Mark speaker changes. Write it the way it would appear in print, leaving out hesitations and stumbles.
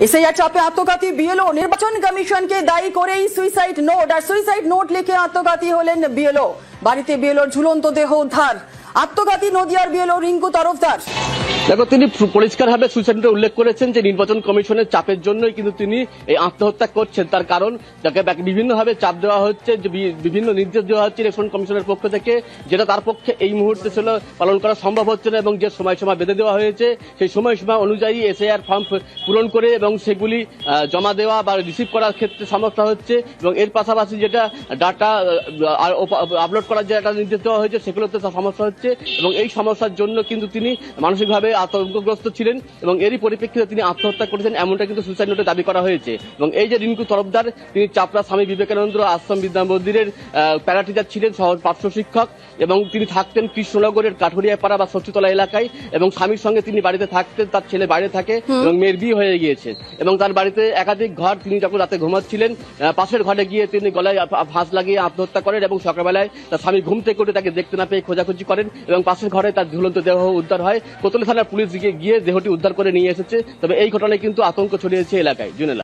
Speaker 1: SIR চাপে আত্মঘাতী BLO, নির্বাচন কমিশনকে দায়ী করেই সুইসাইড নোট, আর সুইসাইড নোট লিখে আত্মঘাতী হলেন বিএলও। বাড়িতে বিএলওর ঝুলন্ত দেহ উদ্ধার। আত্মঘাতী নদিয়ার বিএলও রিঙ্কু তরফদার।
Speaker 2: দেখো, তিনি পরিষ্কারভাবে সুইসাইড নোটে উল্লেখ করেছেন যে নির্বাচন কমিশনের চাপের জন্যই কিন্তু তিনি এই আত্মহত্যা করছেন। তার কারণ যাকে বিভিন্নভাবে চাপ দেওয়া হচ্ছে, যে বিভিন্ন নির্দেশ দেওয়া হচ্ছে ইলেকশন কমিশনের পক্ষ থেকে, যেটা তার পক্ষে এই মুহূর্তে ছিল পালন করা সম্ভব হচ্ছে না, এবং যে সময়সীমা বেঁধে দেওয়া হয়েছে সেই সময়সীমা অনুযায়ী এসআইআর ফর্ম পূরণ করে এবং সেগুলি জমা দেওয়া বা রিসিভ করার ক্ষেত্রে সমস্যা হচ্ছে, এবং এর পাশাপাশি যেটা ডাটা আপলোড করার যে একটা নির্দেশ দেওয়া হয়েছে সেগুলোতে সমস্যা হচ্ছে, এবং এই সমস্যার জন্য কিন্তু তিনি মানসিকভাবে আতঙ্কগ্রস্ত ছিলেন এবং এরই পরিপ্রেক্ষিতে তিনি আত্মহত্যা করেছেন, এমনটা কিন্তু সুইসাইড নোটে দাবি করা হয়েছে। এবং এই যে রিঙ্কু তরফদার, তিনি চাপড়া স্বামী বিবেকানন্দ আশ্রম বিদ্যা মন্দিরের প্যারাটিচার ছিলেন, সহ পার্শ্ব শিক্ষক, এবং তিনি থাকতেন কৃষ্ণনগরের কাঠুরিয়াপাড়া বা ষষ্ঠীতলা এলাকায়, এবং স্বামীর সঙ্গে তিনি বাড়িতে থাকতেন। তার ছেলে বাইরে থাকে এবং মেয়ের বিয়ে হয়ে গিয়েছে, এবং তার বাড়িতে একাধিক ঘর। তিনি যখন রাতে ঘুমাচ্ছিলেন, পাশের ঘরে গিয়ে তিনি গলায় ফাঁস লাগিয়ে আত্মহত্যা করেন, এবং সকালবেলায় তার স্বামী ঘুম থেকে উঠে তাকে দেখতে না পেয়ে খোঁজাখুঁজি করেন, এবং পাশের ঘরে তার ঝুলন্ত দেহ উদ্ধার হয়। কোতোয়ালি থানার পুলিশ গিয়ে দেহটি উদ্ধার করে নিয়ে এসেছে। তবে এই ঘটনায় কিন্তু আতঙ্ক ছড়িয়েছে এলাকায়। জুনেলা।